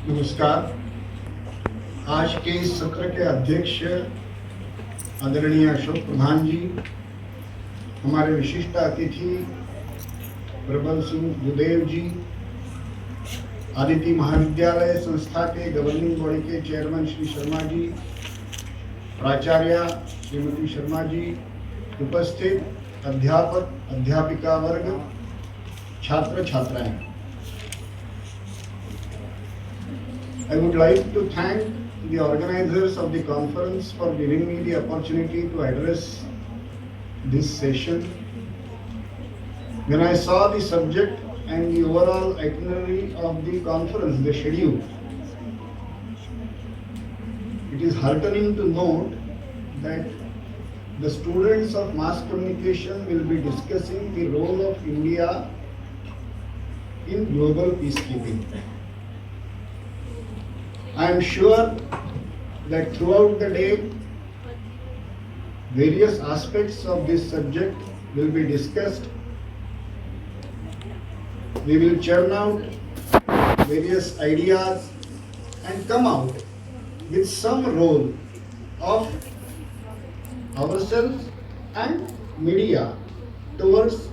नमस्कार। आज के इस सत्र के अध्यक्ष आदरणीय अशोक प्रधान जी, हमारे विशिष्ट अतिथि प्रबल सिंह दुदेव जी, आदिति महाविद्यालय संस्था के गवर्निंग बॉडी के चेयरमैन श्री शर्मा जी, प्राचार्य श्रीमती शर्मा जी, उपस्थित अध्यापक अध्यापिका वर्ग, छात्र छात्राएं, I would like to thank the organizers of the conference for giving me the opportunity to address this session. When I saw the subject and the overall itinerary of the conference, the schedule, it is heartening to note that the students of mass communication will be discussing the role of India in global peacekeeping. I am sure that throughout the day, various aspects of this subject will be discussed. We will churn out various ideas and come out with some role of ourselves and media towards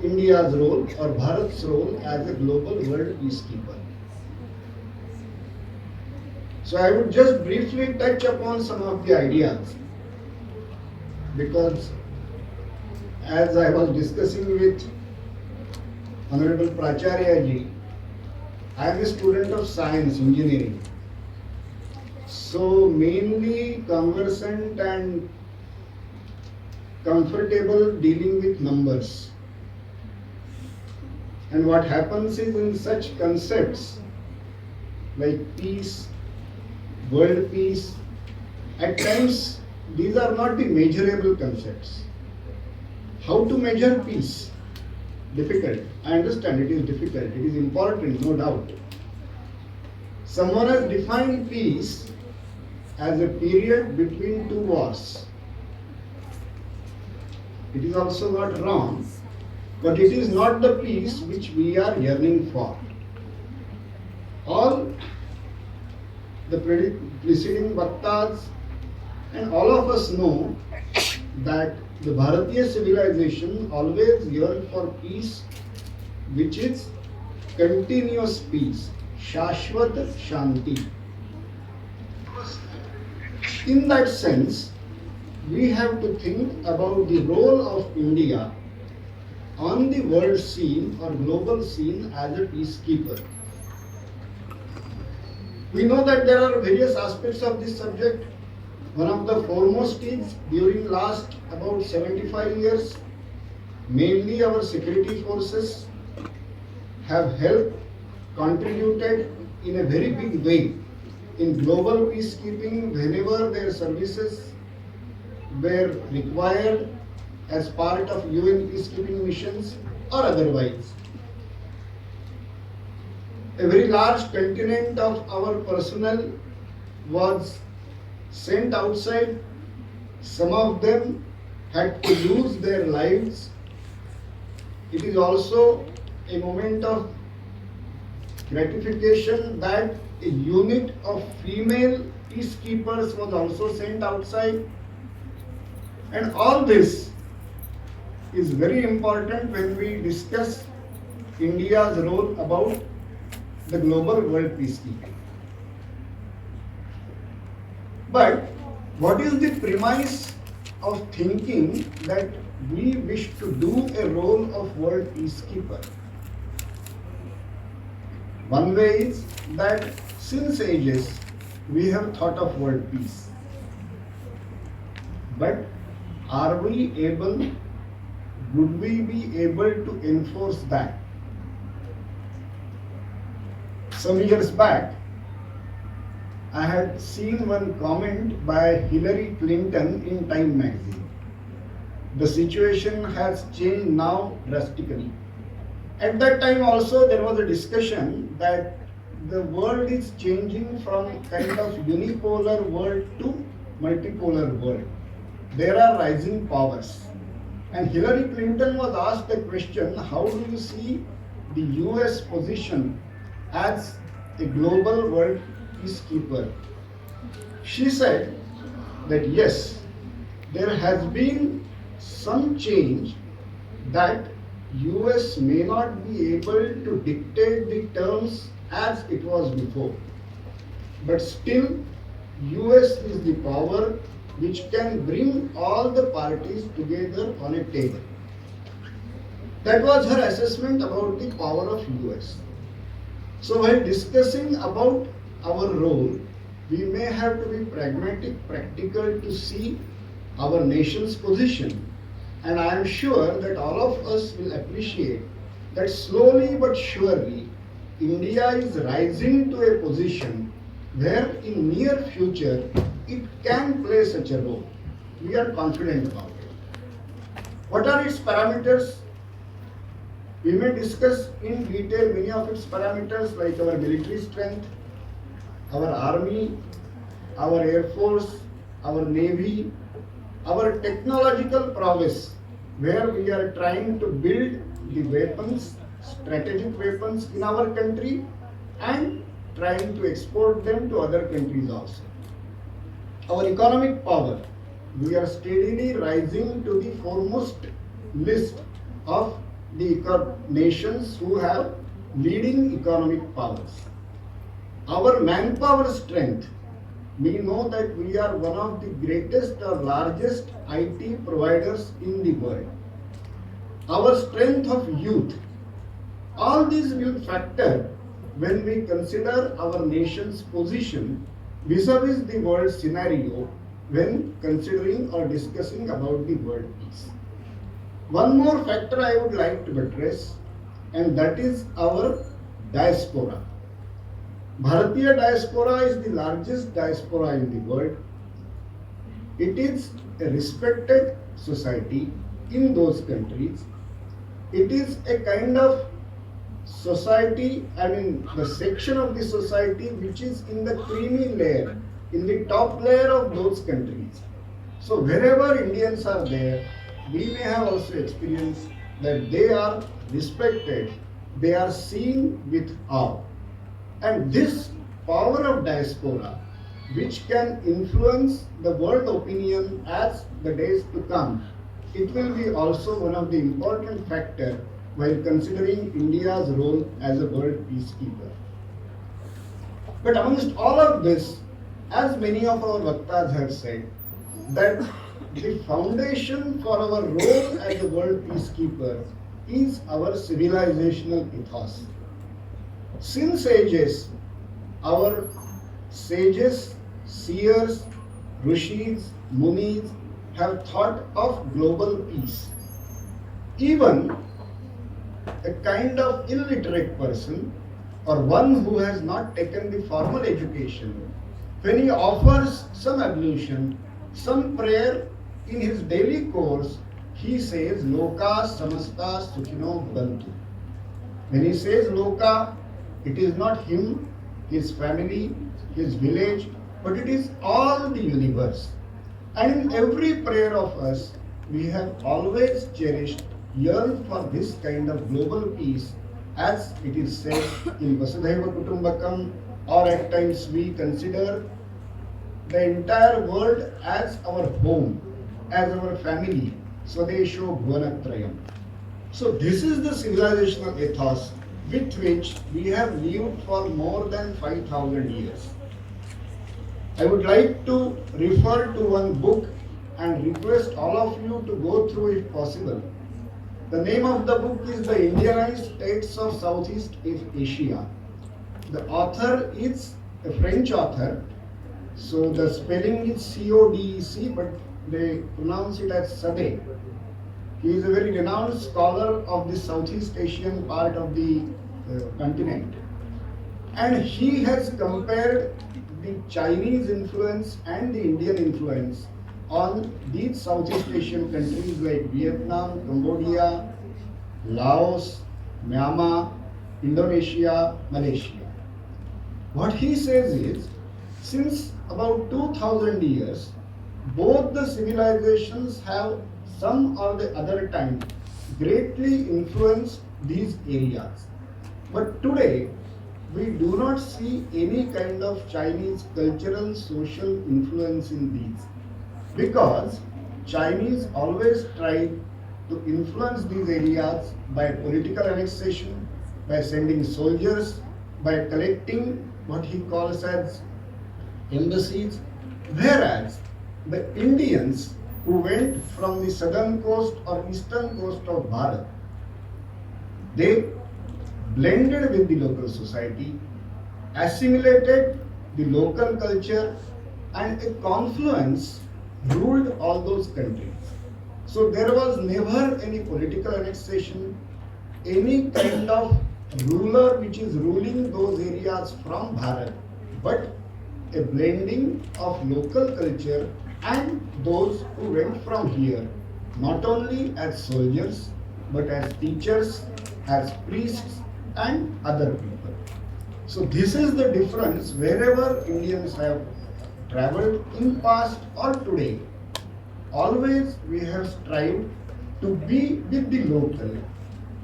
India's role or Bharat's role as a global world peacekeeper. So I would just briefly touch upon some of the ideas, because as I was discussing with Honorable Pracharya ji, I am a student of science engineering. So mainly conversant and comfortable dealing with numbers. And what happens is, in such concepts like peace, world peace, at times these are not the measurable concepts. How to measure peace? Difficult. I understand it is difficult. It is important, no doubt. Someone has defined peace as a period between two wars. It is also not wrong, but it is not the peace which we are yearning for. All the preceding Bhaktas and all of us know that the Bharatiya civilization always yearned for peace, which is continuous peace, Shashvat Shanti. In that sense, we have to think about the role of India on the world scene or global scene as a peacekeeper. We know that there are various aspects of this subject. One of the foremost is, during last about 75 years, mainly our security forces have helped, contributed in a very big way in global peacekeeping whenever their services were required as part of UN peacekeeping missions or otherwise. A very large contingent of our personnel was sent outside. Some of them had to lose their lives. It is also a moment of gratification that a unit of female peacekeepers was also sent outside. And all this is very important when we discuss India's role about the global world peacekeeping. But what is the premise of thinking that we wish to do a role of world peacekeeper? One way is that since ages we have thought of world peace. But are we able, would we be able to enforce that? Some years back, I had seen one comment by Hillary Clinton in Time magazine. The situation has changed now drastically. At that time also there was a discussion that the world is changing from kind of unipolar world to multipolar world. There are rising powers. And Hillary Clinton was asked the question, how do you see the US position as a global world peacekeeper. She said that yes, there has been some change, that US may not be able to dictate the terms as it was before, but still US is the power which can bring all the parties together on a table. That was her assessment about the power of US. So while discussing about our role, we may have to be pragmatic, practical to see our nation's position. And I am sure that all of us will appreciate that slowly but surely India is rising to a position where in near future it can play such a role. We are confident about it. What are its parameters? We may discuss in detail many of its parameters like our military strength, our army, our air force, our navy, our technological prowess, where we are trying to build the weapons, strategic weapons in our country and trying to export them to other countries also. Our economic power, we are steadily rising to the foremost list of the nations who have leading economic powers. Our manpower strength, we know that we are one of the greatest or largest IT providers in the world. Our strength of youth, all these will factor when we consider our nation's position vis-a-vis the world scenario when considering or discussing about the world peace. One more factor I would like to address, and that is our diaspora. Bharatiya diaspora is the largest diaspora in the world. It is a respected society in those countries. It is a kind of society, the section of the society which is in the creamy layer, in the top layer of those countries. So wherever Indians are there, we may have also experienced that they are respected, they are seen with awe. And this power of diaspora, which can influence the world opinion as the days to come, it will be also one of the important factors while considering India's role as a world peacekeeper. But amongst all of this, as many of our Vaktas have said, that the foundation for our role as a world peacekeeper is our civilizational ethos. Since ages, our sages, seers, rishis, munis have thought of global peace. Even a kind of illiterate person or one who has not taken the formal education, when he offers some ablution, some prayer in his daily course, he says, Loka samasta sukhino bhavantu. When he says Loka, it is not him, his family, his village, but it is all the universe. And in every prayer of us, we have always cherished, yearned for this kind of global peace, as it is said in Vasudhaiva Kutumbakam, or at times we consider the entire world as our home, as our family. Swadesho Bhuvanatrayam. So this is the civilizational ethos with which we have lived for more than 5,000 years. I would like to refer to one book and request all of you to go through if possible. The name of the book is The Indianized States of Southeast Asia. The author is a French author, so the spelling is C-O-D-E-C, but they pronounce it as Sade. He is a very renowned scholar of the Southeast Asian part of the continent. And he has compared the Chinese influence and the Indian influence on these Southeast Asian countries like Vietnam, Cambodia, Laos, Myanmar, Indonesia, Malaysia. What he says is, since about 2000 years, both the civilizations have some or the other time greatly influenced these areas. But today, we do not see any kind of Chinese cultural social influence in these, because Chinese always tried to influence these areas by political annexation, by sending soldiers, by collecting what he calls as embassies, whereas the Indians who went from the southern coast or eastern coast of Bharat, they blended with the local society, assimilated the local culture, and a confluence ruled all those countries. So there was never any political annexation, any kind of ruler which is ruling those areas from Bharat, but a blending of local culture and those who went from here, not only as soldiers, but as teachers, as priests, and other people. So this is the difference wherever Indians have traveled in past or today. Always we have strived to be with the local,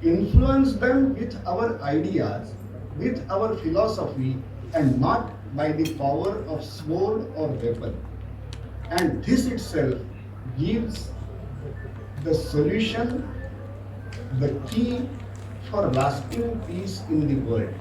influence them with our ideas, with our philosophy, and not by the power of sword or weapon. And this itself gives the solution, the key for lasting peace in the world.